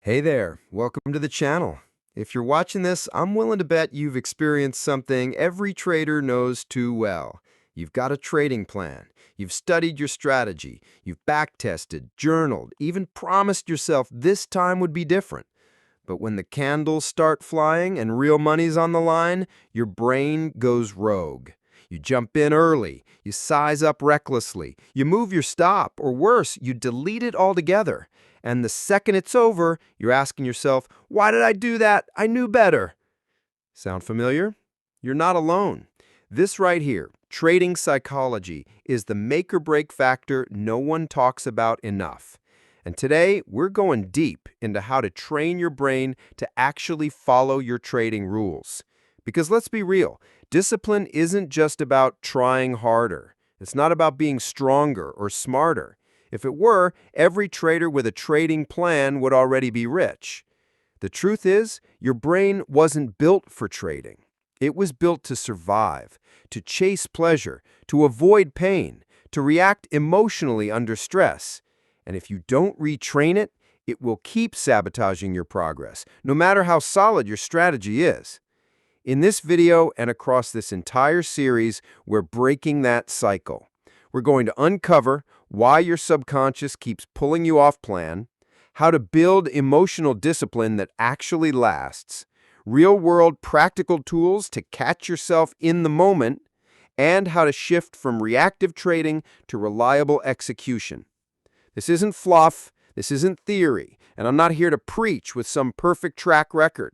Hey there, welcome to the channel. If you're watching this, I'm willing to bet you've experienced something every trader knows too well. You've got a trading plan, you've studied your strategy, you've backtested, journaled, even promised yourself this time would be different. But when the candles start flying and real money's on the line, your brain goes rogue. You jump in early, you size up recklessly, you move your stop, or worse, you delete it altogether. And the second it's over, you're asking yourself, why did I do that? I knew better. Sound familiar? You're not alone. This right here, trading psychology, is the make or break factor no one talks about enough. And today, we're going deep into how to train your brain to actually follow your trading rules. Because let's be real, discipline isn't just about trying harder. It's not about being stronger or smarter. If it were, every trader with a trading plan would already be rich. The truth is, your brain wasn't built for trading. It was built to survive, to chase pleasure, to avoid pain, to react emotionally under stress. And if you don't retrain it, it will keep sabotaging your progress, no matter how solid your strategy is. In this video and across this entire series, we're breaking that cycle. We're going to uncover why your subconscious keeps pulling you off plan, how to build emotional discipline that actually lasts, real-world practical tools to catch yourself in the moment, and how to shift from reactive trading to reliable execution. This isn't fluff, this isn't theory, and I'm not here to preach with some perfect track record.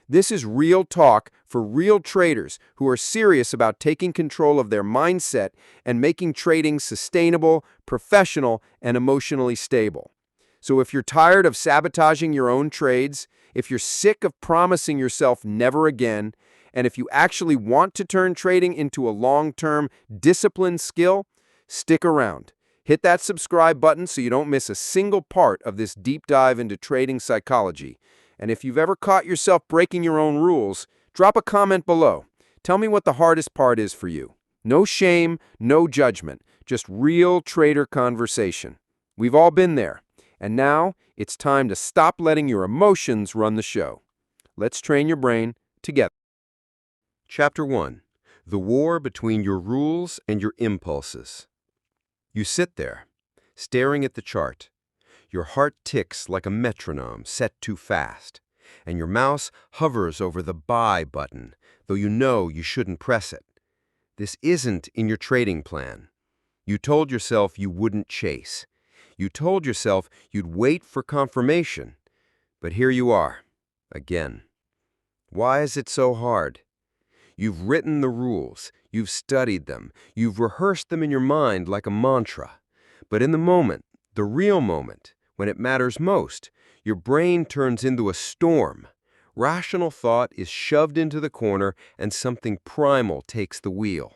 This is real talk for real traders who are serious about taking control of their mindset and making trading sustainable, professional, and emotionally stable. So if you're tired of sabotaging your own trades, if you're sick of promising yourself never again, and if you actually want to turn trading into a long-term, disciplined skill, stick around. Hit that subscribe button so you don't miss a single part of this deep dive into trading psychology. And if you've ever caught yourself breaking your own rules, drop a comment below. Tell me what the hardest part is for you. No shame, no judgment, just real trader conversation. We've all been there. And now it's time to stop letting your emotions run the show. Let's train your brain together. Chapter 1. The War Between Your Rules and Your Impulses. You sit there, staring at the chart. Your heart ticks like a metronome set too fast, and your mouse hovers over the buy button, though you know you shouldn't press it. This isn't in your trading plan. You told yourself you wouldn't chase. You told yourself you'd wait for confirmation. But here you are, again. Why is it so hard? You've written the rules, you've studied them, you've rehearsed them in your mind like a mantra. But in the moment, the real moment, when it matters most, your brain turns into a storm. Rational thought is shoved into the corner and something primal takes the wheel.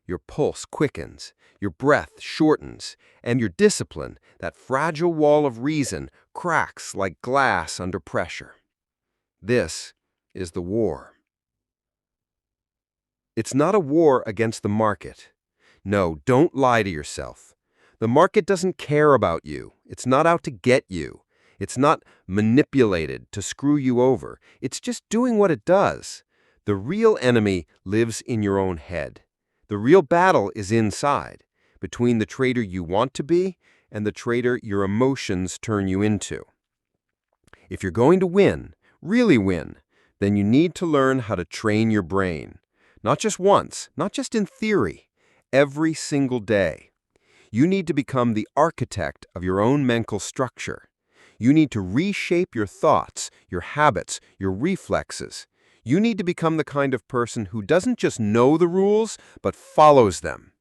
Your pulse quickens, your breath shortens, and your discipline, that fragile wall of reason, cracks like glass under pressure. This is the war. It's not a war against the market. No, don't lie to yourself. The market doesn't care about you. It's not out to get you. It's not manipulated to screw you over. It's just doing what it does. The real enemy lives in your own head. The real battle is inside, between the trader you want to be and the trader your emotions turn you into. If you're going to win, really win, then you need to learn how to train your brain. Not just once, not just in theory, every single day. You need to become the architect of your own mental structure. You need to reshape your thoughts, your habits, your reflexes. You need to become the kind of person who doesn't just know the rules, but follows them.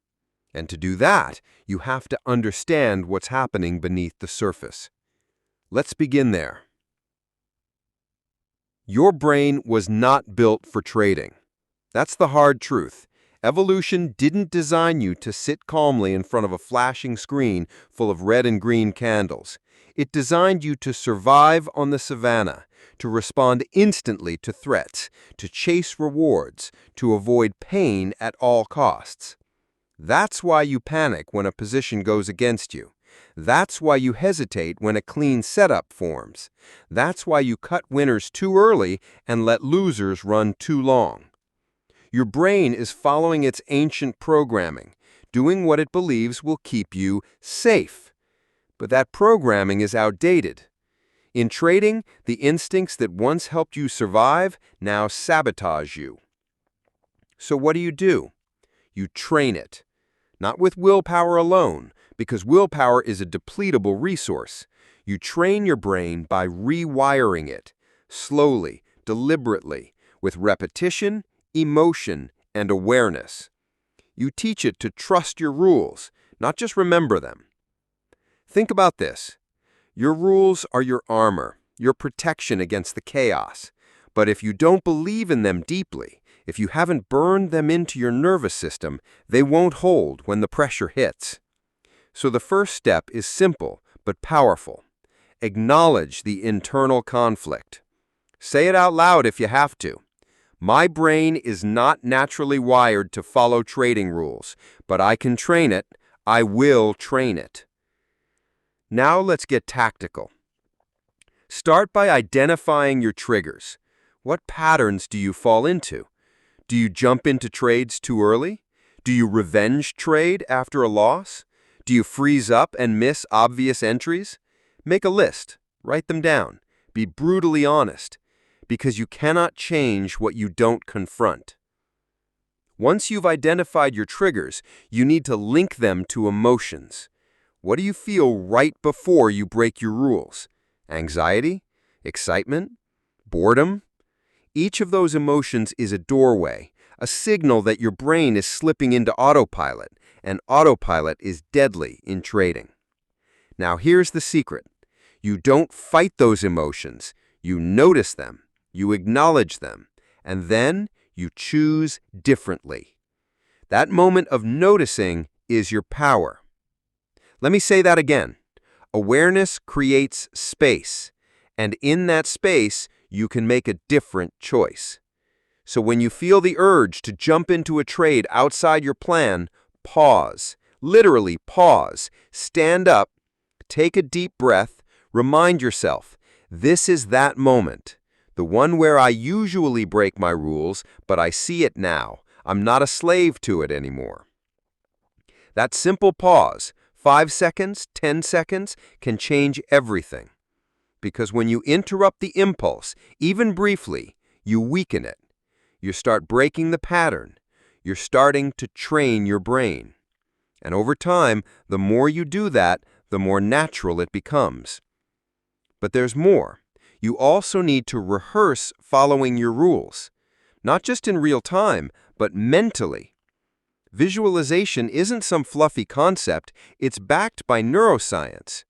And to do that, you have to understand what's happening beneath the surface. Let's begin there. Your brain was not built for trading. That's the hard truth. Evolution didn't design you to sit calmly in front of a flashing screen full of red and green candles. It designed you to survive on the savannah, to respond instantly to threats, to chase rewards, to avoid pain at all costs. That's why you panic when a position goes against you. That's why you hesitate when a clean setup forms. That's why you cut winners too early and let losers run too long. Your brain is following its ancient programming, doing what it believes will keep you safe. But that programming is outdated. In trading, the instincts that once helped you survive now sabotage you. So what do? You train it. Not with willpower alone, because willpower is a depletable resource. You train your brain by rewiring it, slowly, deliberately, with repetition, emotion, and awareness. You teach it to trust your rules, not just remember them. Think about this. Your rules are your armor, your protection against the chaos. But if you don't believe in them deeply, if you haven't burned them into your nervous system, they won't hold when the pressure hits. So the first step is simple but powerful. Acknowledge the internal conflict. Say it out loud if you have to. My brain is not naturally wired to follow trading rules, but I can train it. I will train it. Now let's get tactical. Start by identifying your triggers. What patterns do you fall into? Do you jump into trades too early? Do you revenge trade after a loss? Do you freeze up and miss obvious entries? Make a list. Write them down. Be brutally honest, because you cannot change what you don't confront. Once you've identified your triggers, you need to link them to emotions. What do you feel right before you break your rules? Anxiety? Excitement? Boredom? Each of those emotions is a doorway, a signal that your brain is slipping into autopilot, and autopilot is deadly in trading. Now here's the secret. You don't fight those emotions. You notice them, you acknowledge them, and then you choose differently. That moment of noticing is your power. Let me say that again. Awareness creates space, and in that space, you can make a different choice. So when you feel the urge to jump into a trade outside your plan, pause. Literally pause. Stand up. Take a deep breath. Remind yourself, this is that moment. The one where I usually break my rules, but I see it now. I'm not a slave to it anymore. That simple pause, 5 seconds, 10 seconds, can change everything. Because when you interrupt the impulse, even briefly, you weaken it. You start breaking the pattern. You're starting to train your brain. And over time, the more you do that, the more natural it becomes. But there's more. You also need to rehearse following your rules. Not just in real time, but mentally. Visualization isn't some fluffy concept, it's backed by neuroscience.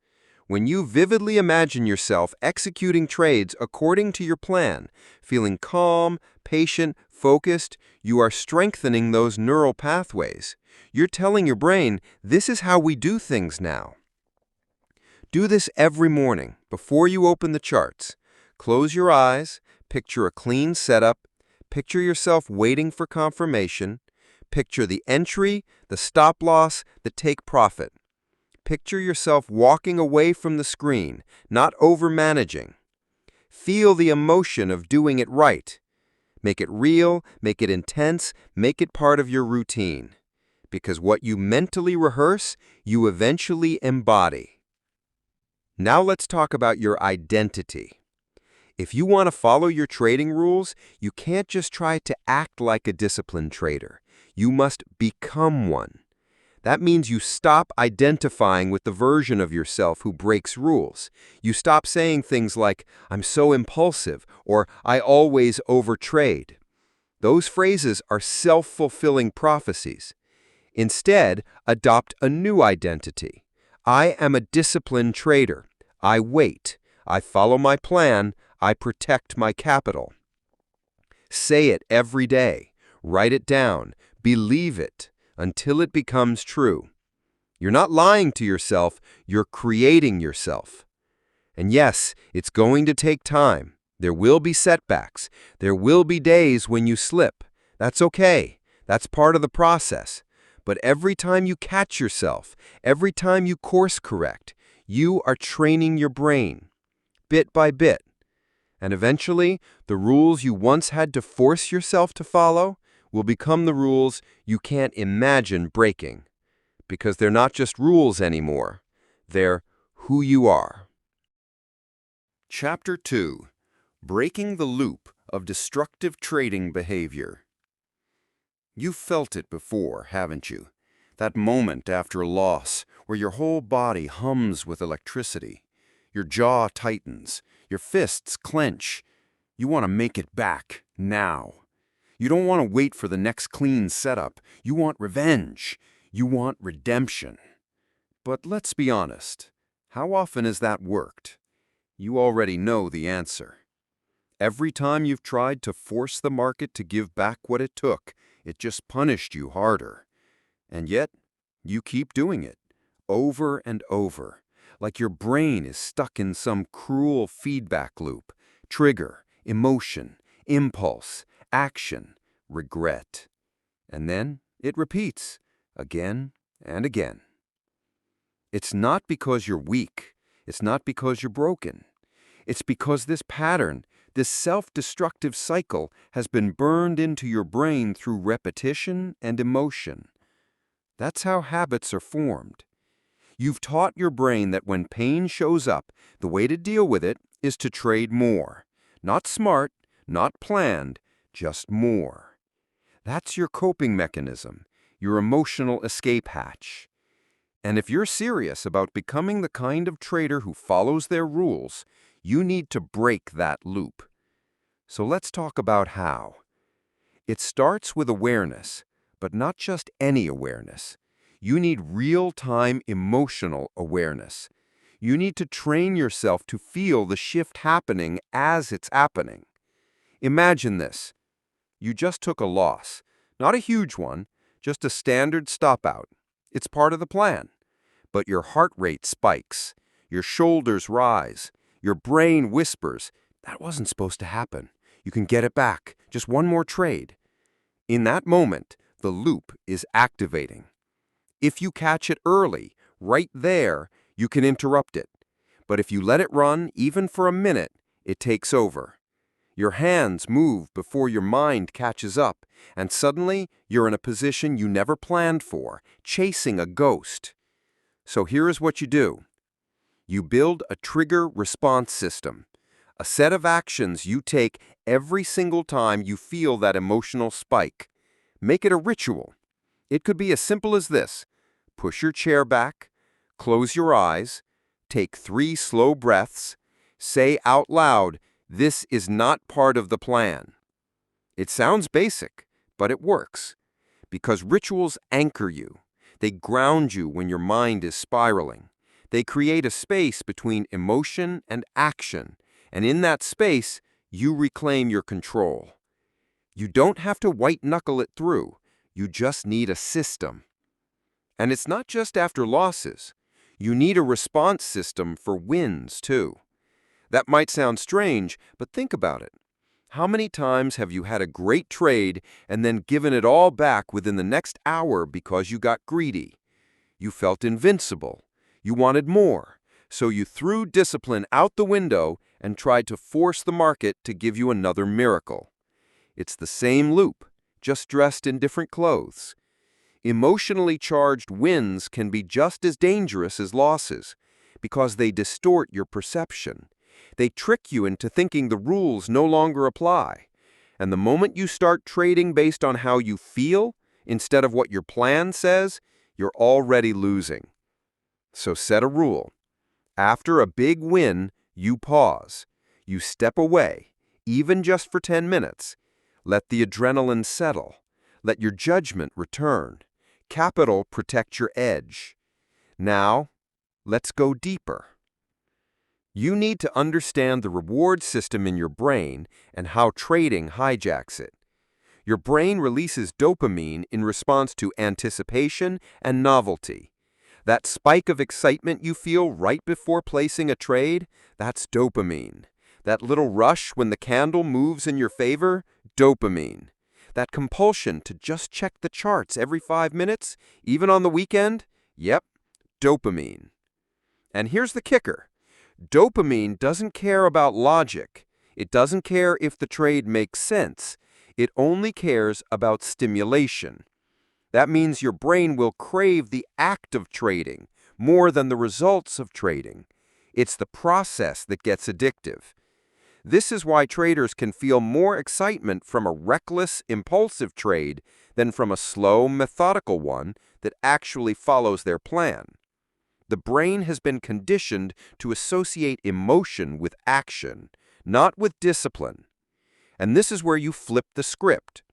When you vividly imagine yourself executing trades according to your plan, feeling calm, patient, focused, you are strengthening those neural pathways. You're telling your brain, this is how we do things now. Do this every morning before you open the charts. Close your eyes, picture a clean setup, picture yourself waiting for confirmation, picture the entry, the stop loss, the take profit. Picture yourself walking away from the screen, not over-managing. Feel the emotion of doing it right. Make it real, make it intense, make it part of your routine. Because what you mentally rehearse, you eventually embody. Now let's talk about your identity. If you want to follow your trading rules, you can't just try to act like a disciplined trader. You must become one. That means you stop identifying with the version of yourself who breaks rules. You stop saying things like, I'm so impulsive, or I always overtrade. Those phrases are self-fulfilling prophecies. Instead, adopt a new identity. I am a disciplined trader. I wait. I follow my plan. I protect my capital. Say it every day. Write it down. Believe it until it becomes true. You're not lying to yourself. You're creating yourself. And yes, it's going to take time. There will be setbacks. There will be days when you slip. That's okay. That's part of the process. But every time you catch yourself, every time you course correct, you are training your brain, bit by bit. And eventually, the rules you once had to force yourself to follow will become the rules you can't imagine breaking. Because they're not just rules anymore. They're who you are. Chapter 2. Breaking the Loop of Destructive Trading Behavior. You've felt it before, haven't you? That moment after a loss where your whole body hums with electricity. Your jaw tightens, your fists clench. You want to make it back, now. You don't want to wait for the next clean setup. You want revenge. You want redemption. But let's be honest. How often has that worked? You already know the answer. Every time you've tried to force the market to give back what it took, it just punished you harder. And yet, you keep doing it, over and over, like your brain is stuck in some cruel feedback loop. Trigger, emotion, impulse, action, regret. And then it repeats, again and again. It's not because you're weak. It's not because you're broken. It's because this pattern, this self-destructive cycle, has been burned into your brain through repetition and emotion. That's how habits are formed. You've taught your brain that when pain shows up, the way to deal with it is to trade more. Not smart, not planned, just more. That's your coping mechanism, your emotional escape hatch. And if you're serious about becoming the kind of trader who follows their rules, you need to break that loop. So let's talk about how. It starts with awareness, but not just any awareness. You need real-time emotional awareness. You need to train yourself to feel the shift happening as it's happening. Imagine this. You just took a loss. Not a huge one, just a standard stop-out. It's part of the plan. But your heart rate spikes. Your shoulders rise. Your brain whispers, that wasn't supposed to happen. You can get it back. Just one more trade. In that moment, the loop is activating. If you catch it early, right there, you can interrupt it. But if you let it run, even for a minute, it takes over. Your hands move before your mind catches up, and suddenly you're in a position you never planned for, chasing a ghost. So here is what you do. You build a trigger response system, a set of actions you take every single time you feel that emotional spike. Make it a ritual. It could be as simple as this. Push your chair back, close your eyes, take 3 slow breaths, say out loud, this is not part of the plan. It sounds basic, but it works. Because rituals anchor you. They ground you when your mind is spiraling. They create a space between emotion and action, and in that space, you reclaim your control. You don't have to white-knuckle it through. You just need a system. And it's not just after losses. You need a response system for wins, too. That might sound strange, but think about it. How many times have you had a great trade and then given it all back within the next hour because you got greedy? You felt invincible. You wanted more. So you threw discipline out the window and tried to force the market to give you another miracle. It's the same loop, just dressed in different clothes. Emotionally charged wins can be just as dangerous as losses because they distort your perception. They trick you into thinking the rules no longer apply. And the moment you start trading based on how you feel, instead of what your plan says, you're already losing. So set a rule. After a big win, you pause. You step away, even just for 10 minutes. Let the adrenaline settle. Let your judgment return. Capital protect your edge. Now, let's go deeper. You need to understand the reward system in your brain and how trading hijacks it. Your brain releases dopamine in response to anticipation and novelty. That spike of excitement you feel right before placing a trade, that's dopamine. That little rush when the candle moves in your favor, dopamine. That compulsion to just check the charts every 5 minutes, even on the weekend? Yep, dopamine. And here's the kicker. Dopamine doesn't care about logic. It doesn't care if the trade makes sense. It only cares about stimulation. That means your brain will crave the act of trading more than the results of trading. It's the process that gets addictive. This is why traders can feel more excitement from a reckless, impulsive trade than from a slow, methodical one that actually follows their plan. The brain has been conditioned to associate emotion with action, not with discipline. And this is where you flip the script.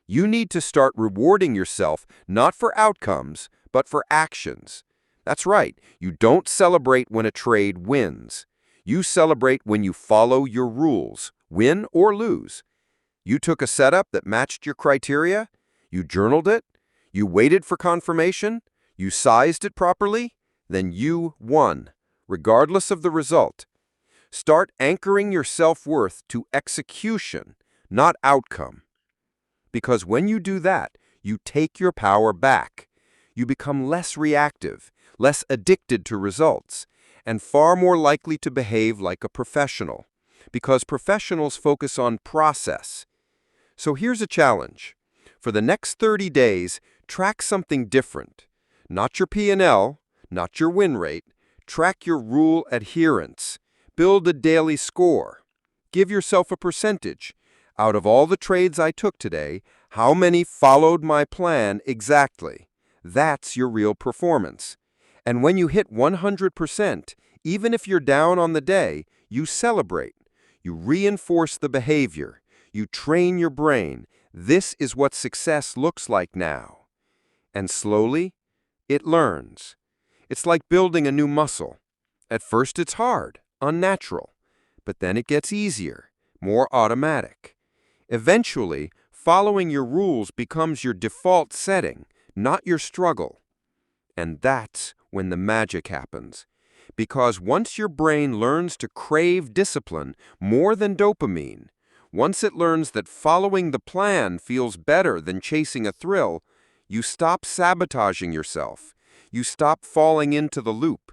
You need to start rewarding yourself not for outcomes, but for actions. That's right, you don't celebrate when a trade wins. You celebrate when you follow your rules, win or lose. You took a setup that matched your criteria, you journaled it, you waited for confirmation, you sized it properly, then you won, regardless of the result. Start anchoring your self-worth to execution, not outcome. Because when you do that, you take your power back. You become less reactive, less addicted to results, and far more likely to behave like a professional. Because professionals focus on process. So here's a challenge. For the next 30 days, track something different. Not your P&L, not your win rate. Track your rule adherence. Build a daily score. Give yourself a percentage. Out of all the trades I took today, how many followed my plan exactly? That's your real performance. And when you hit 100%, even if you're down on the day, you celebrate. You reinforce the behavior. You train your brain. This is what success looks like now. And slowly, it learns. It's like building a new muscle. At first it's hard, unnatural, but then it gets easier, more automatic. Eventually, following your rules becomes your default setting, not your struggle. And that's when the magic happens. Because once your brain learns to crave discipline more than dopamine, once it learns that following the plan feels better than chasing a thrill, you stop sabotaging yourself. You stop falling into the loop.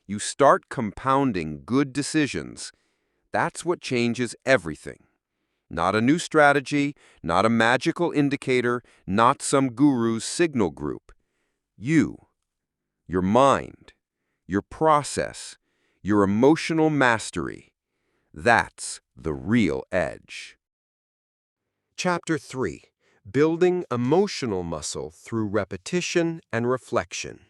You start compounding good decisions. That's what changes everything. Not a new strategy, not a magical indicator, not some guru's signal group. You, your mind, your process, your emotional mastery. That's the real edge. Chapter 3. Building Emotional Muscle Through Repetition and Reflection.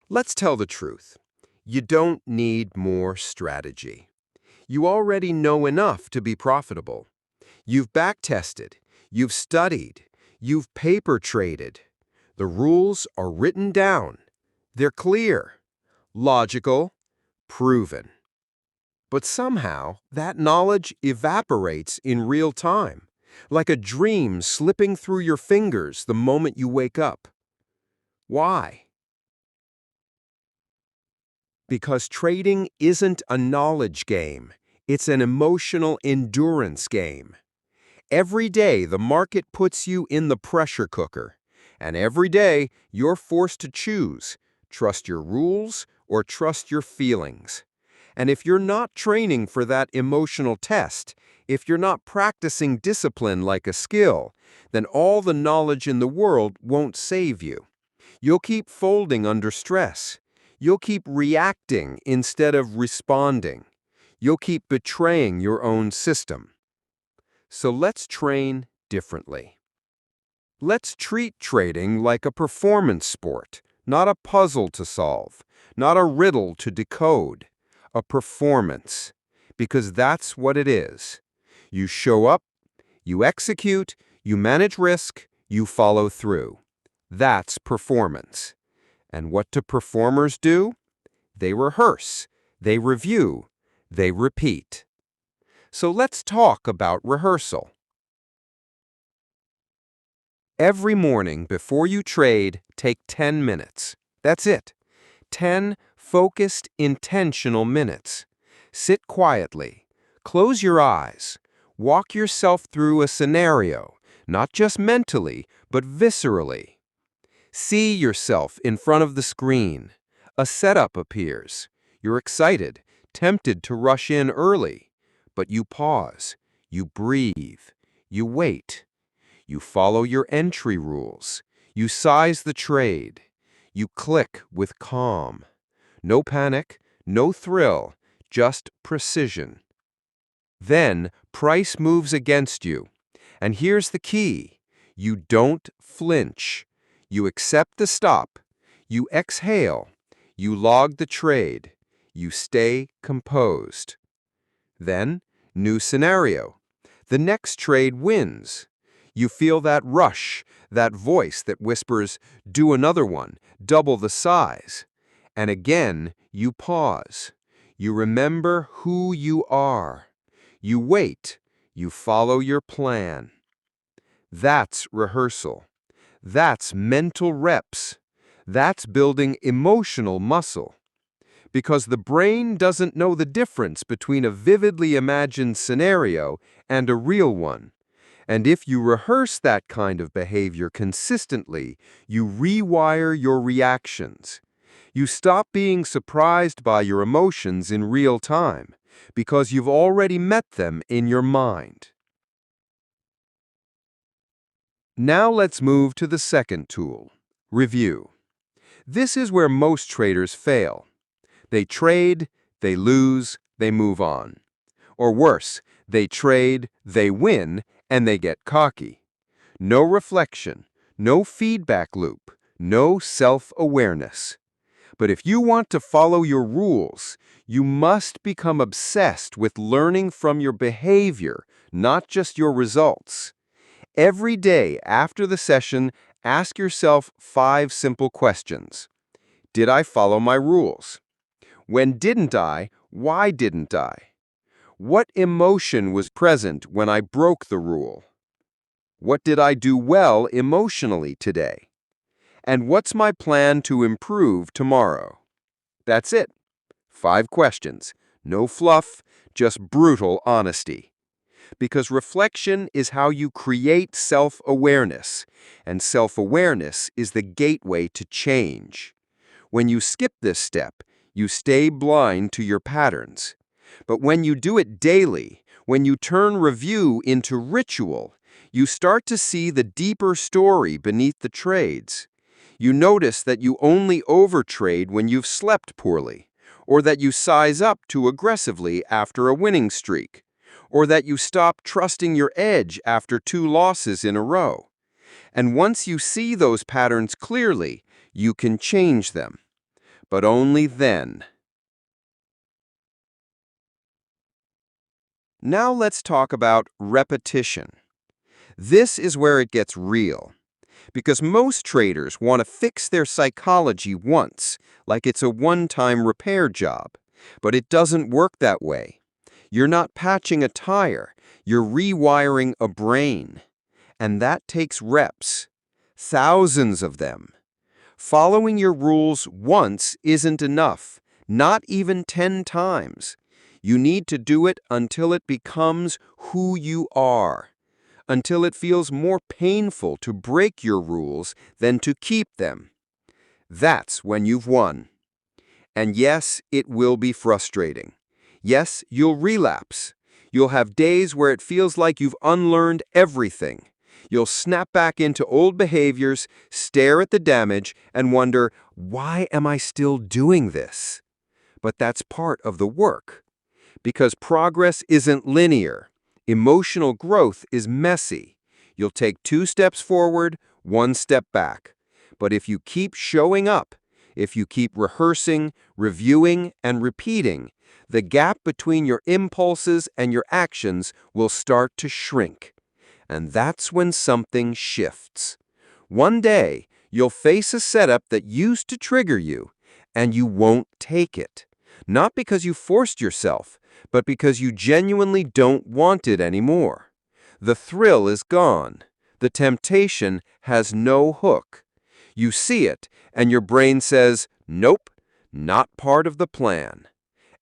Let's tell the truth. You don't need more strategy. You already know enough to be profitable. You've backtested, you've studied, you've paper traded. The rules are written down. They're clear, logical, proven. But somehow, that knowledge evaporates in real time, like a dream slipping through your fingers the moment you wake up. Why? Because trading isn't a knowledge game. It's an emotional endurance game. Every day, the market puts you in the pressure cooker. And every day, you're forced to choose, trust your rules or trust your feelings. And if you're not training for that emotional test, if you're not practicing discipline like a skill, then all the knowledge in the world won't save you. You'll keep folding under stress. You'll keep reacting instead of responding. You'll keep betraying your own system. So let's train differently. Let's treat trading like a performance sport, not a puzzle to solve, not a riddle to decode, a performance, because that's what it is. You show up, you execute, you manage risk, you follow through. That's performance. And what do performers do? They rehearse, they review, they repeat. So let's talk about rehearsal. Every morning before you trade, take 10 minutes. That's it. 10 focused, intentional minutes. Sit quietly. Close your eyes. Walk yourself through a scenario, not just mentally, but viscerally. See yourself in front of the screen. A setup appears. You're excited, tempted to rush in early. But you pause, you breathe, you wait. You follow your entry rules. You size the trade. You click with calm. No panic, no thrill, just precision. Then price moves against you. And here's the key. You don't flinch. You accept the stop. You exhale. You log the trade. You stay composed. Then, new scenario. The next trade wins. You feel that rush, that voice that whispers, do another one, double the size. And again, you pause. You remember who you are. You wait. You follow your plan. That's rehearsal. That's mental reps. That's building emotional muscle. Because the brain doesn't know the difference between a vividly imagined scenario and a real one. And if you rehearse that kind of behavior consistently, you rewire your reactions. You stop being surprised by your emotions in real time because you've already met them in your mind. Now let's move to the second tool, review. This is where most traders fail. They trade, they lose, they move on. Or worse, they trade, they win, and they get cocky. No reflection, no feedback loop, no self-awareness. But if you want to follow your rules, you must become obsessed with learning from your behavior, not just your results. Every day after the session, ask yourself 5 simple questions. Did I follow my rules? When didn't I? Why didn't I? What emotion was present when I broke the rule? What did I do well emotionally today? And what's my plan to improve tomorrow? That's it. 5 questions. No fluff, just brutal honesty. Because reflection is how you create self-awareness, and self-awareness is the gateway to change. When you skip this step, you stay blind to your patterns. But when you do it daily, when you turn review into ritual, you start to see the deeper story beneath the trades. You notice that you only overtrade when you've slept poorly, or that you size up too aggressively after a winning streak, or that you stop trusting your edge after 2 losses in a row. And once you see those patterns clearly, you can change them. But only then. Now let's talk about repetition. This is where it gets real. Because most traders want to fix their psychology once, like it's a one-time repair job. But it doesn't work that way. You're not patching a tire, you're rewiring a brain. And that takes reps. Thousands of them. Following your rules once isn't enough, not even 10 times. You need to do it until it becomes who you are, until it feels more painful to break your rules than to keep them. That's when you've won. And yes, it will be frustrating. Yes, you'll relapse. You'll have days where it feels like you've unlearned everything. You'll snap back into old behaviors, stare at the damage, and wonder, why am I still doing this? But that's part of the work. Because progress isn't linear. Emotional growth is messy. You'll take 2 steps forward, 1 step back. But if you keep showing up, if you keep rehearsing, reviewing, and repeating, the gap between your impulses and your actions will start to shrink. And that's when something shifts. One day, you'll face a setup that used to trigger you, and you won't take it. Not because you forced yourself, but because you genuinely don't want it anymore. The thrill is gone. The temptation has no hook. You see it, and your brain says, nope, not part of the plan.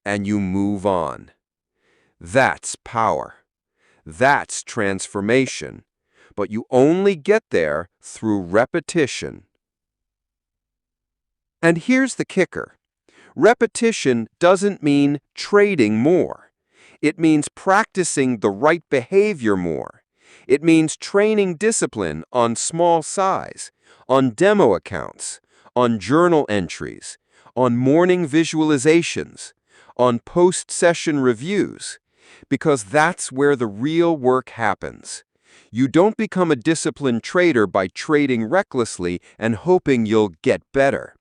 And you move on. That's power. That's transformation. But you only get there through repetition. And here's the kicker. Repetition doesn't mean trading more. It means practicing the right behavior more. It means training discipline on small size, on demo accounts, on journal entries, on morning visualizations, on post-session reviews, because that's where the real work happens. You don't become a disciplined trader by trading recklessly and hoping you'll get better.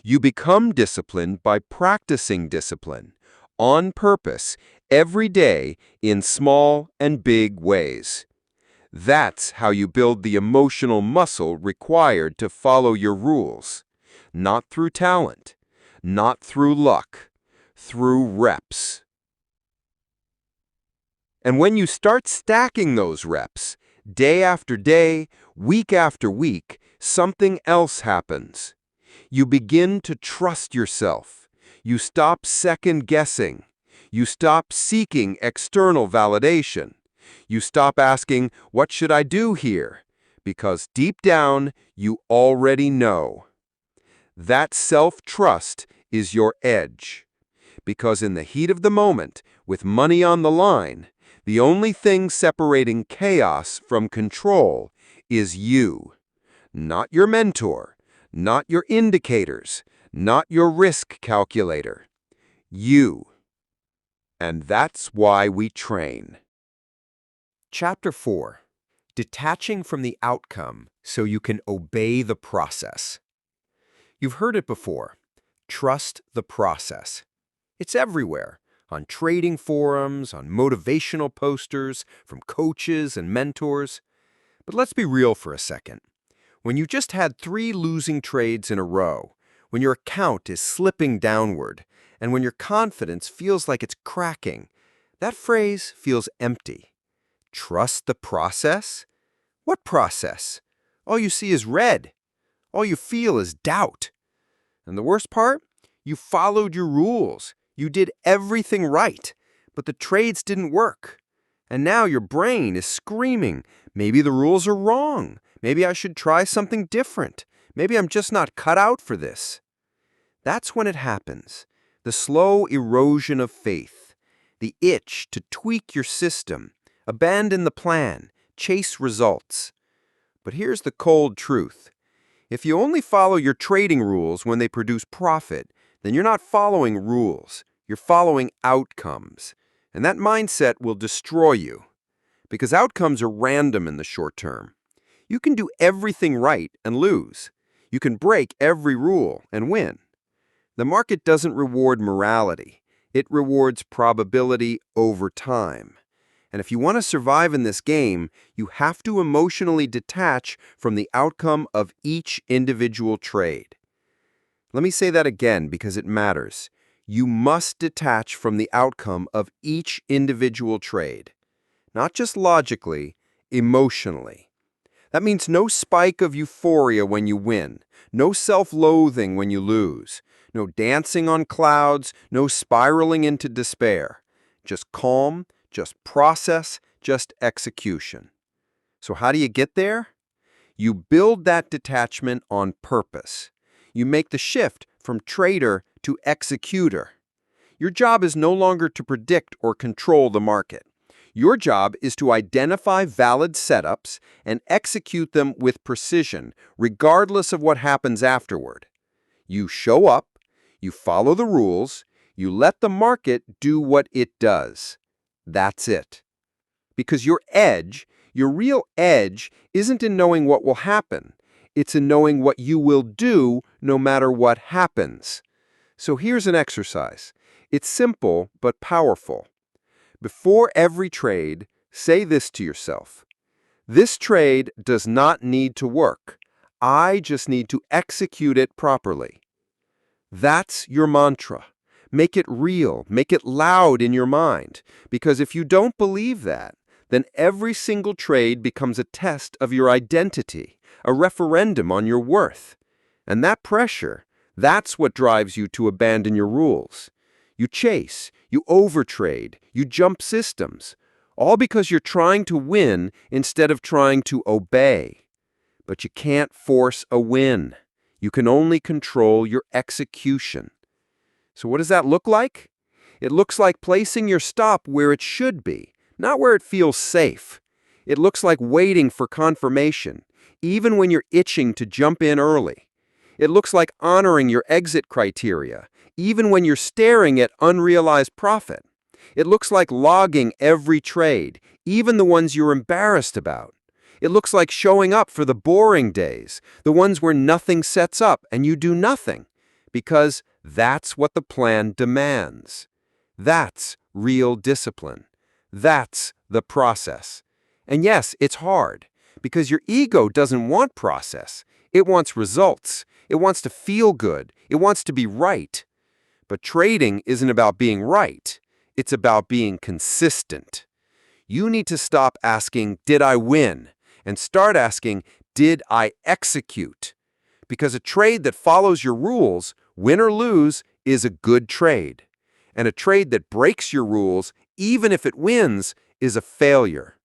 You become disciplined by practicing discipline, on purpose, every day in small and big ways. That's how you build the emotional muscle required to follow your rules. Not through talent, not through luck, through reps. And when you start stacking those reps, day after day, week after week, something else happens. You begin to trust yourself. You stop second-guessing. You stop seeking external validation. You stop asking, "What should I do here?" Because deep down, you already know. That self-trust is your edge. Because in the heat of the moment, with money on the line, the only thing separating chaos from control is you. Not your mentor, not your indicators, not your risk calculator. You. And that's why we train. Chapter 4. Detaching from the outcome so you can obey the process. You've heard it before. Trust the process. It's everywhere. On trading forums, on motivational posters, from coaches and mentors. But let's be real for a second. When you just had 3 losing trades in a row, when your account is slipping downward, and when your confidence feels like it's cracking, that phrase feels empty. Trust the process? What process? All you see is red. All you feel is doubt. And the worst part? You followed your rules. You did everything right, but the trades didn't work. And now your brain is screaming, maybe the rules are wrong. Maybe I should try something different. Maybe I'm just not cut out for this. That's when it happens. The slow erosion of faith. The itch to tweak your system, abandon the plan, chase results. But here's the cold truth. If you only follow your trading rules when they produce profit, then you're not following rules. You're following outcomes. And that mindset will destroy you. Because outcomes are random in the short term. You can do everything right and lose. You can break every rule and win. The market doesn't reward morality. It rewards probability over time. And if you want to survive in this game, you have to emotionally detach from the outcome of each individual trade. Let me say that again because it matters. You must detach from the outcome of each individual trade. Not just logically, emotionally. That means no spike of euphoria when you win, no self-loathing when you lose, no dancing on clouds, no spiraling into despair. Just calm, just process, just execution. So how do you get there? You build that detachment on purpose. You make the shift from trader to executor. Your job is no longer to predict or control the market. Your job is to identify valid setups and execute them with precision, regardless of what happens afterward. You show up, you follow the rules, you let the market do what it does. That's it. Because your edge, your real edge, isn't in knowing what will happen. It's in knowing what you will do no matter what happens. So here's an exercise. It's simple but powerful. Before every trade, say this to yourself. This trade does not need to work. I just need to execute it properly. That's your mantra. Make it real, make it loud in your mind. Because if you don't believe that, then every single trade becomes a test of your identity, a referendum on your worth. And that pressure, that's what drives you to abandon your rules. You chase, you overtrade, you jump systems, All because you're trying to win instead of trying to obey. But you can't force a win. You can only control your execution. So what does that look like? It looks like placing your stop where it should be, not where it feels safe. It looks like waiting for confirmation, even when you're itching to jump in early. It looks like honoring your exit criteria, even when you're staring at unrealized profit. It looks like logging every trade, even the ones you're embarrassed about. It looks like showing up for the boring days, the ones where nothing sets up and you do nothing, because that's what the plan demands. That's real discipline. That's the process. And yes, it's hard, because your ego doesn't want process. It wants results. It wants to feel good. It wants to be right. But trading isn't about being right. It's about being consistent. You need to stop asking, did I win? And start asking, did I execute? Because a trade that follows your rules, win or lose, is a good trade. And a trade that breaks your rules, even if it wins, is a failure.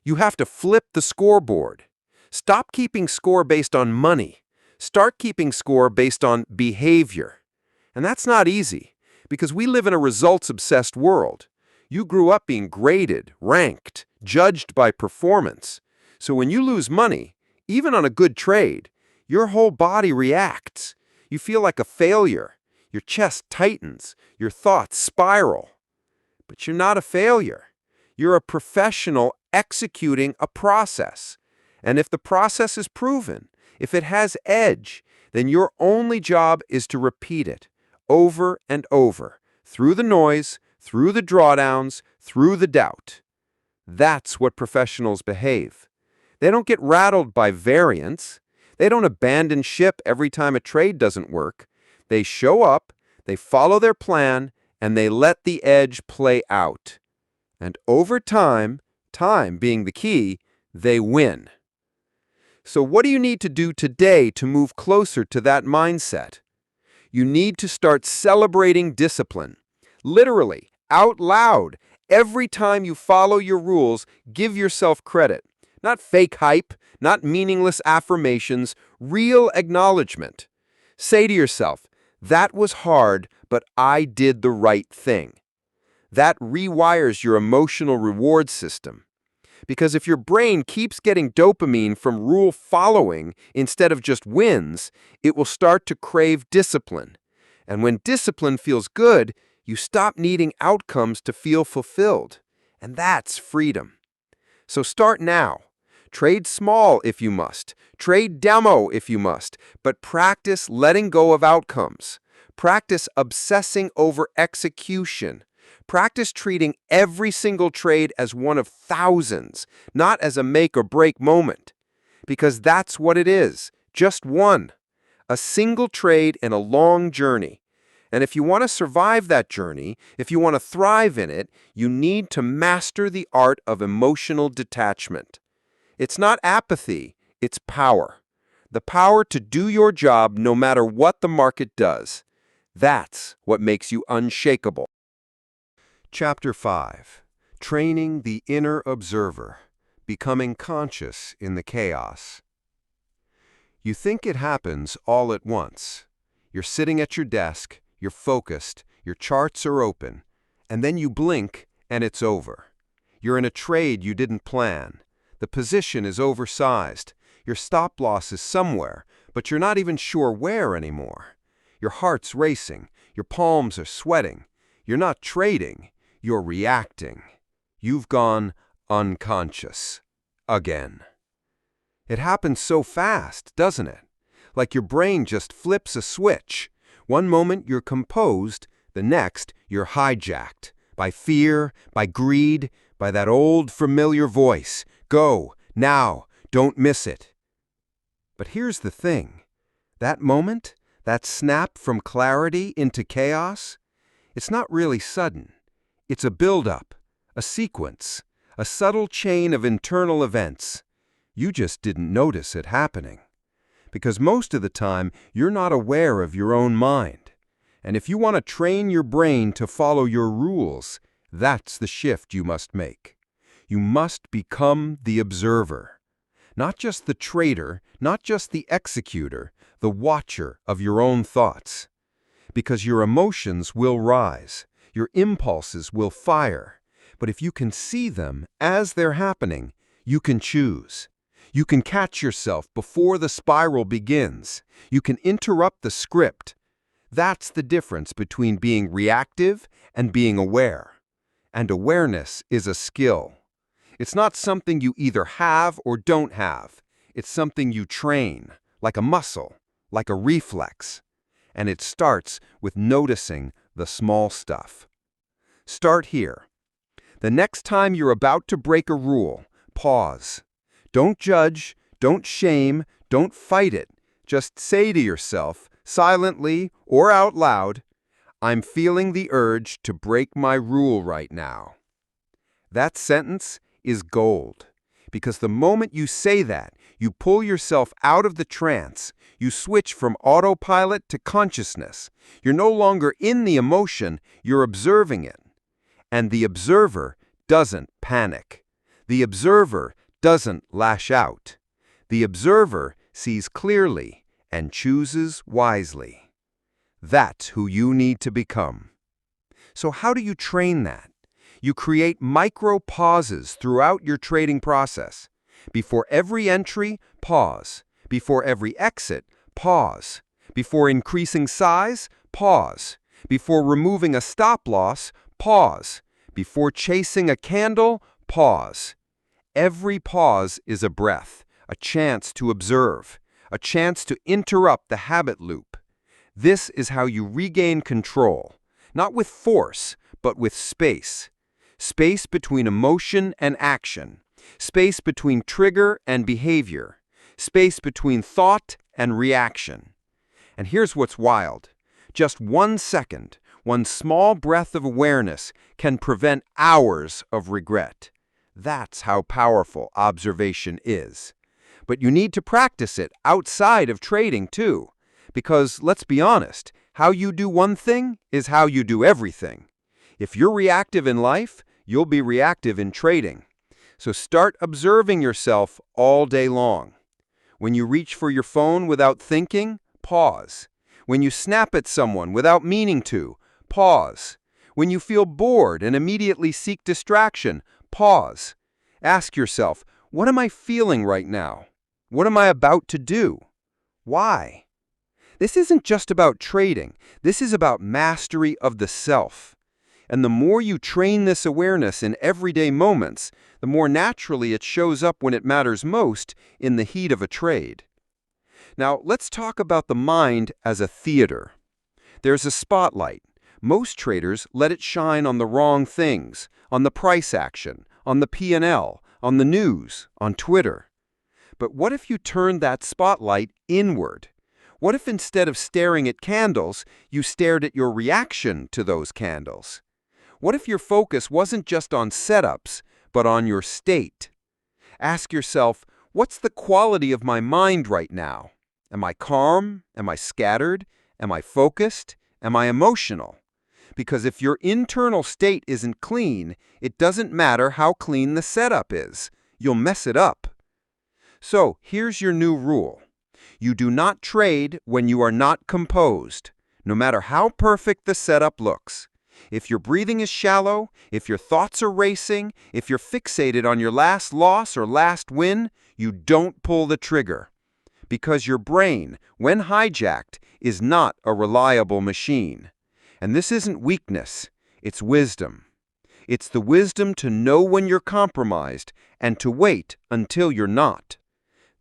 You have to flip the scoreboard. Stop keeping score based on money. Start keeping score based on behavior. And that's not easy, because we live in a results-obsessed world. You grew up being graded, ranked, judged by performance. So when you lose money, even on a good trade, your whole body reacts. You feel like a failure. Your chest tightens. Your thoughts spiral. But you're not a failure. You're a professional executing a process. And if the process is proven, if it has edge, then your only job is to repeat it over and over, through the noise, through the drawdowns, through the doubt. That's what professionals behave. They don't get rattled by variance. They don't abandon ship every time a trade doesn't work. They show up, they follow their plan, and they let the edge play out. And over time, time being the key, they win. So what do you need to do today to move closer to that mindset? You need to start celebrating discipline. Literally, out loud. Every time you follow your rules, give yourself credit. Not fake hype, not meaningless affirmations, real acknowledgement. Say to yourself, that was hard, but I did the right thing. That rewires your emotional reward system. Because if your brain keeps getting dopamine from rule following instead of just wins, it will start to crave discipline. And when discipline feels good, you stop needing outcomes to feel fulfilled. And that's freedom. So start now. Trade small if you must. Trade demo if you must. But practice letting go of outcomes. Practice obsessing over execution. Practice treating every single trade as one of thousands, not as a make or break moment. Because that's what it is, just one. A single trade in a long journey. And if you want to survive that journey, if you want to thrive in it, you need to master the art of emotional detachment. It's not apathy, it's power. The power to do your job no matter what the market does. That's what makes you unshakable. Chapter 5. Training the Inner Observer. Becoming Conscious in the Chaos. You think it happens all at once. You're sitting at your desk, you're focused, your charts are open, and then you blink and it's over. You're in a trade you didn't plan. The position is oversized. Your stop loss is somewhere, but you're not even sure where anymore. Your heart's racing. Your palms are sweating. You're not trading. You're reacting. You've gone unconscious. Again. It happens so fast, doesn't it? Like your brain just flips a switch. One moment you're composed, the next you're hijacked. By fear, by greed, by that old familiar voice. Go, now, don't miss it. But here's the thing. That moment, that snap from clarity into chaos, it's not really sudden. It's a build-up, a sequence, a subtle chain of internal events. You just didn't notice it happening. Because most of the time, you're not aware of your own mind. And if you want to train your brain to follow your rules, that's the shift you must make. You must become the observer. Not just the trader, not just the executor, the watcher of your own thoughts. Because your emotions will rise, your impulses will fire. But if you can see them as they're happening, you can choose. You can catch yourself before the spiral begins. You can interrupt the script. That's the difference between being reactive and being aware. And awareness is a skill. It's not something you either have or don't have. It's something you train, like a muscle, like a reflex. And it starts with noticing the small stuff. Start here. The next time you're about to break a rule, pause. Don't judge, don't shame, don't fight it. Just say to yourself, silently or out loud, I'm feeling the urge to break my rule right now. That sentence is gold, because the moment you say that, you pull yourself out of the trance. You switch from autopilot to consciousness. You're no longer in the emotion, you're observing it. And the observer doesn't panic. The observer doesn't lash out. The observer sees clearly and chooses wisely. That's who you need to become. So how do you train that? You create micro pauses throughout your trading process. Before every entry, pause. Before every exit, pause. Before increasing size, pause. Before removing a stop loss, pause. Before chasing a candle, pause. Every pause is a breath, a chance to observe, a chance to interrupt the habit loop. This is how you regain control, not with force, but with space. Space between emotion and action. Space between trigger and behavior. Space between thought and reaction. And here's what's wild. Just 1 second, one small breath of awareness can prevent hours of regret. That's how powerful observation is. But you need to practice it outside of trading too. Because, let's be honest, how you do one thing is how you do everything. If you're reactive in life, you'll be reactive in trading. So start observing yourself all day long. When you reach for your phone without thinking, pause. When you snap at someone without meaning to, pause. When you feel bored and immediately seek distraction, pause. Ask yourself, what am I feeling right now? What am I about to do? Why? This isn't just about trading. This is about mastery of the self. And the more you train this awareness in everyday moments, the more naturally it shows up when it matters most in the heat of a trade. Now, let's talk about the mind as a theater. There's a spotlight. Most traders let it shine on the wrong things, on the price action, on the P&L, on the news, on Twitter. But what if you turned that spotlight inward? What if instead of staring at candles, you stared at your reaction to those candles? What if your focus wasn't just on setups, but on your state? Ask yourself, what's the quality of my mind right now? Am I calm? Am I scattered? Am I focused? Am I emotional? Because if your internal state isn't clean, it doesn't matter how clean the setup is. You'll mess it up. So here's your new rule. You do not trade when you are not composed, no matter how perfect the setup looks. If your breathing is shallow, if your thoughts are racing, if you're fixated on your last loss or last win, you don't pull the trigger. Because your brain, when hijacked, is not a reliable machine. And this isn't weakness, it's wisdom. It's the wisdom to know when you're compromised and to wait until you're not.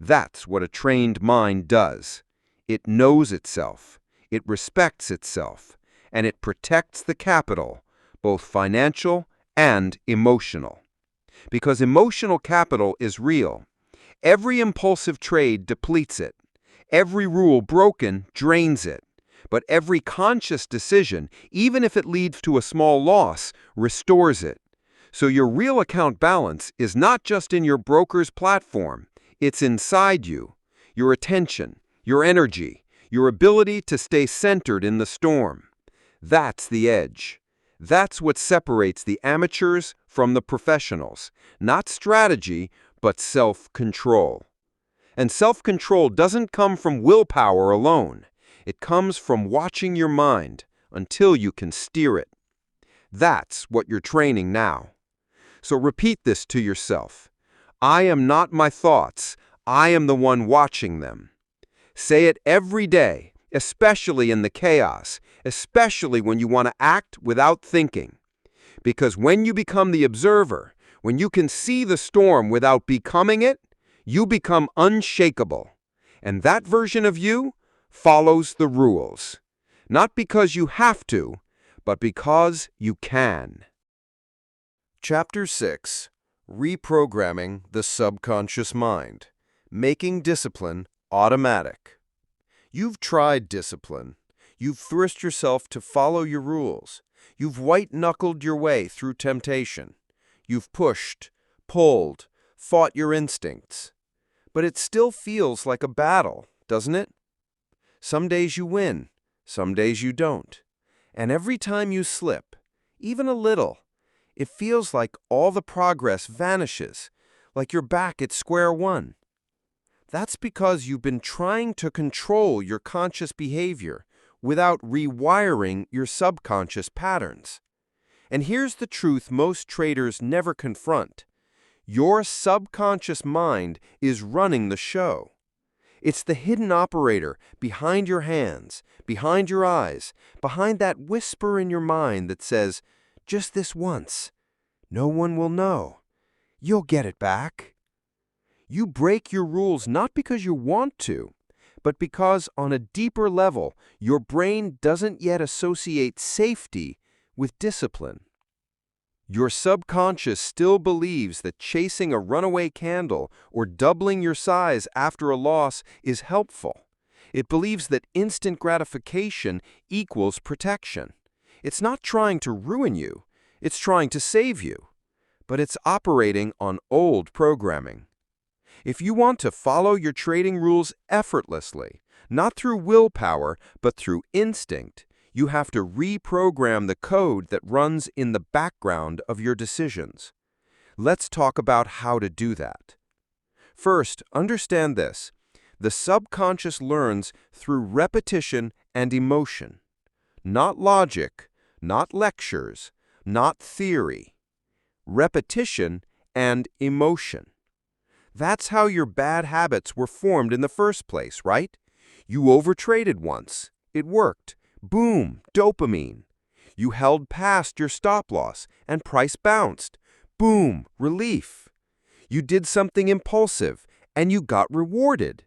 That's what a trained mind does. It knows itself, it respects itself, and it protects the capital, both financial and emotional. Because emotional capital is real. Every impulsive trade depletes it. Every rule broken drains it. But every conscious decision, even if it leads to a small loss, restores it. So your real account balance is not just in your broker's platform. It's inside you. Your attention, your energy, your ability to stay centered in the storm. That's the edge. That's what separates the amateurs from the professionals. Not strategy, but self-control. And self-control doesn't come from willpower alone. It comes from watching your mind until you can steer it. That's what you're training now. So repeat this to yourself. I am not my thoughts. I am the one watching them. Say it every day, especially in the chaos, especially when you want to act without thinking. Because when you become the observer, when you can see the storm without becoming it, you become unshakable. And that version of you follows the rules. Not because you have to, but because you can. Chapter 6. Reprogramming the Subconscious Mind. Making Discipline Automatic. You've tried discipline. You've forced yourself to follow your rules. You've white-knuckled your way through temptation. You've pushed, pulled, fought your instincts. But it still feels like a battle, doesn't it? Some days you win, some days you don't. And every time you slip, even a little, it feels like all the progress vanishes, like you're back at square one. That's because you've been trying to control your conscious behavior without rewiring your subconscious patterns. And here's the truth most traders never confront. Your subconscious mind is running the show. It's the hidden operator behind your hands, behind your eyes, behind that whisper in your mind that says, just this once. No one will know. You'll get it back. You break your rules not because you want to, but because on a deeper level, your brain doesn't yet associate safety with discipline. Your subconscious still believes that chasing a runaway candle or doubling your size after a loss is helpful. It believes that instant gratification equals protection. It's not trying to ruin you, it's trying to save you. But it's operating on old programming. If you want to follow your trading rules effortlessly, not through willpower, but through instinct, you have to reprogram the code that runs in the background of your decisions. Let's talk about how to do that. First, understand this. The subconscious learns through repetition and emotion. Not logic, not lectures, not theory. Repetition and emotion. That's how your bad habits were formed in the first place, right? You overtraded once. It worked. Boom, dopamine. You held past your stop loss and price bounced. Boom, relief. You did something impulsive and you got rewarded.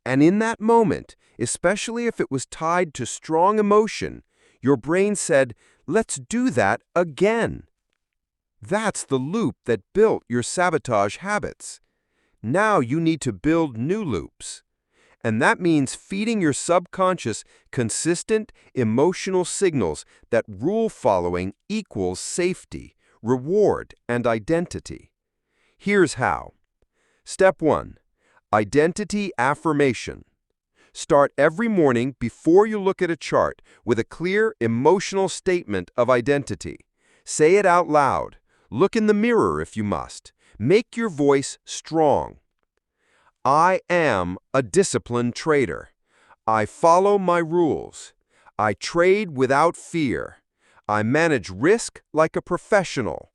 And in that moment, especially if it was tied to strong emotion, your brain said, let's do that again. That's the loop that built your sabotage habits. Now you need to build new loops. And that means feeding your subconscious consistent emotional signals that rule following equals safety, reward, and identity. Here's how. Step 1. Identity affirmation. Start every morning before you look at a chart with a clear emotional statement of identity. Say it out loud. Look in the mirror if you must. Make your voice strong. I am a disciplined trader. I follow my rules. I trade without fear. I manage risk like a professional.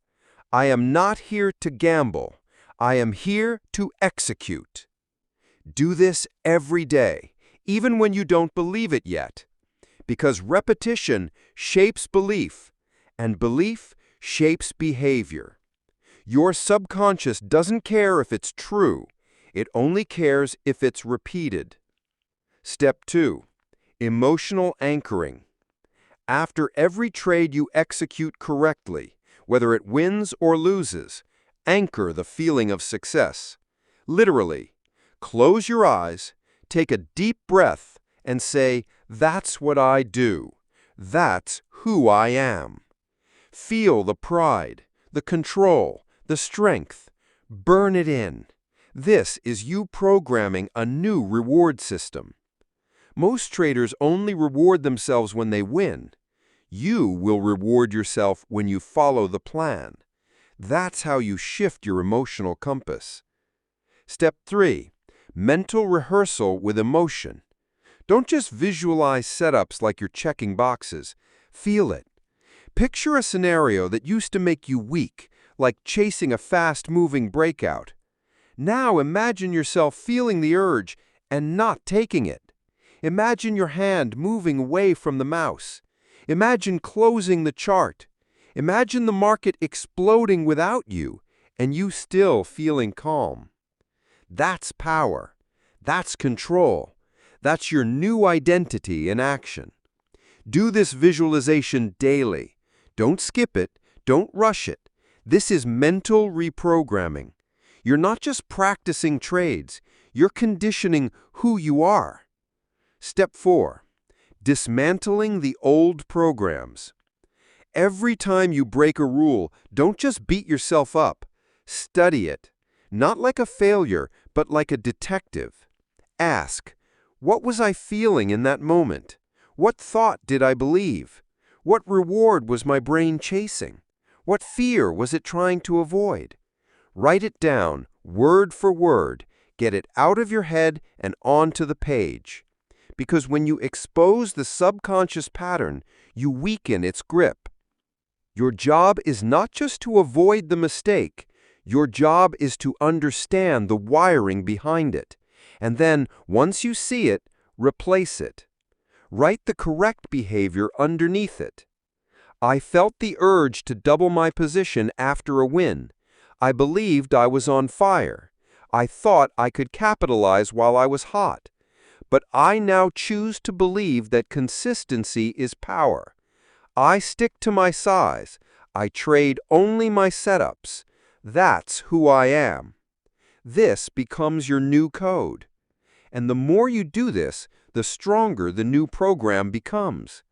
I am not here to gamble. I am here to execute. Do this every day, even when you don't believe it yet, because repetition shapes belief, and belief shapes behavior. Your subconscious doesn't care if it's true. It only cares if it's repeated. Step 2. Emotional anchoring. After every trade you execute correctly, whether it wins or loses, anchor the feeling of success. Literally, close your eyes, take a deep breath, and say, that's what I do. That's who I am. Feel the pride, the control, the strength. Burn it in. This is you programming a new reward system. Most traders only reward themselves when they win. You will reward yourself when you follow the plan. That's how you shift your emotional compass. Step 3. Mental rehearsal with emotion. Don't just visualize setups like you're checking boxes. Feel it. Picture a scenario that used to make you weak, like chasing a fast-moving breakout. Now imagine yourself feeling the urge and not taking it. Imagine your hand moving away from the mouse. Imagine closing the chart. Imagine the market exploding without you, and you still feeling calm. That's power. That's control. That's your new identity in action. Do this visualization daily. Don't skip it. Don't rush it. This is mental reprogramming. You're not just practicing trades. You're conditioning who you are. Step 4. Dismantling the old programs. Every time you break a rule, don't just beat yourself up. Study it. Not like a failure, but like a detective. Ask, what was I feeling in that moment? What thought did I believe? What reward was my brain chasing? What fear was it trying to avoid? Write it down, word for word. Get it out of your head and onto the page. Because when you expose the subconscious pattern, you weaken its grip. Your job is not just to avoid the mistake. Your job is to understand the wiring behind it. And then, once you see it, replace it. Write the correct behavior underneath it. I felt the urge to double my position after a win. I believed I was on fire. I thought I could capitalize while I was hot. But I now choose to believe that consistency is power. I stick to my size. I trade only my setups. That's who I am. This becomes your new code. And the more you do this, the stronger the new program becomes.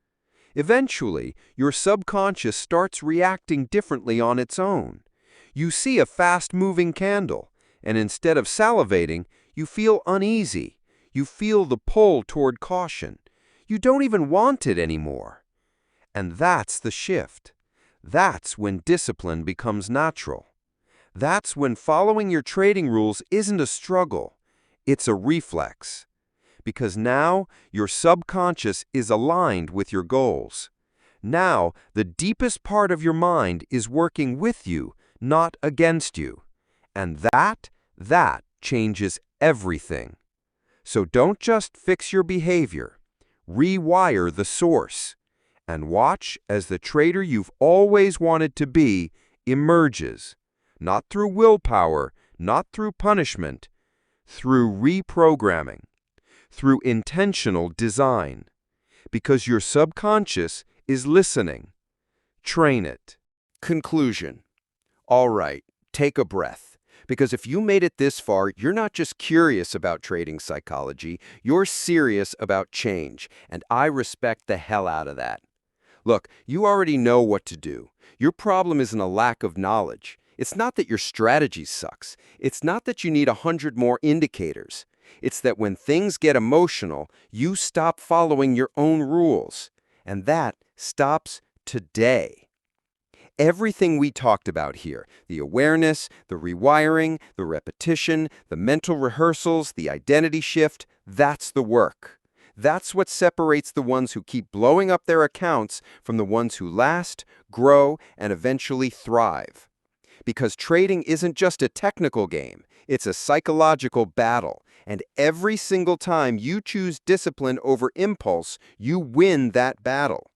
Eventually, your subconscious starts reacting differently on its own. You see a fast-moving candle, and instead of salivating, you feel uneasy. You feel the pull toward caution. You don't even want it anymore. And that's the shift. That's when discipline becomes natural. That's when following your trading rules isn't a struggle. It's a reflex. Because now your subconscious is aligned with your goals. Now the deepest part of your mind is working with you, not against you. And that changes everything. So don't just fix your behavior. Rewire the source. And watch as the trader you've always wanted to be emerges. Not through willpower, not through punishment, through reprogramming, through intentional design. Because your subconscious is listening. Train it. Conclusion. All right, take a breath. Because if you made it this far, you're not just curious about trading psychology, you're serious about change, and I respect the hell out of that. Look, you already know what to do. Your problem isn't a lack of knowledge. It's not that your strategy sucks. It's not that you need 100 more indicators. It's that when things get emotional, you stop following your own rules. And that stops today. Everything we talked about here, the awareness, the rewiring, the repetition, the mental rehearsals, the identity shift, that's the work. That's what separates the ones who keep blowing up their accounts from the ones who last, grow, and eventually thrive. Because trading isn't just a technical game, it's a psychological battle. And every single time you choose discipline over impulse, you win that battle.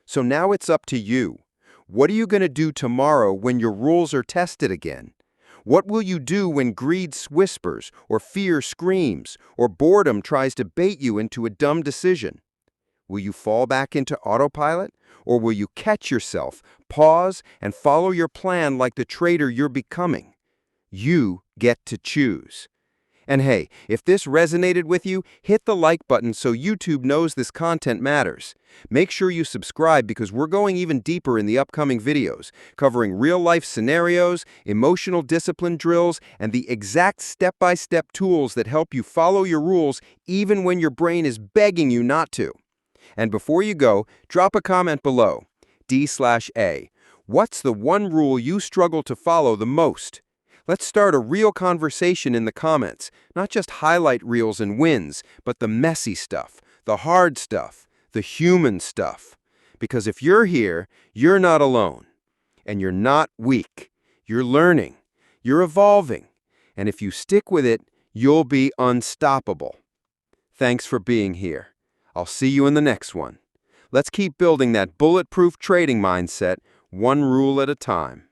So now it's up to you. What are you going to do tomorrow when your rules are tested again? What will you do when greed whispers, or fear screams, or boredom tries to bait you into a dumb decision? Will you fall back into autopilot, or will you catch yourself, pause, and follow your plan like the trader you're becoming? You get to choose. And hey, if this resonated with you, hit the like button so YouTube knows this content matters. Make sure you subscribe because we're going even deeper in the upcoming videos, covering real-life scenarios, emotional discipline drills, and the exact step-by-step tools that help you follow your rules even when your brain is begging you not to. And before you go, drop a comment below. D/A. What's the one rule you struggle to follow the most? Let's start a real conversation in the comments, not just highlight reels and wins, but the messy stuff, the hard stuff, the human stuff. Because if you're here, you're not alone. And you're not weak. You're learning. You're evolving. And if you stick with it, you'll be unstoppable. Thanks for being here. I'll see you in the next one. Let's keep building that bulletproof trading mindset, one rule at a time.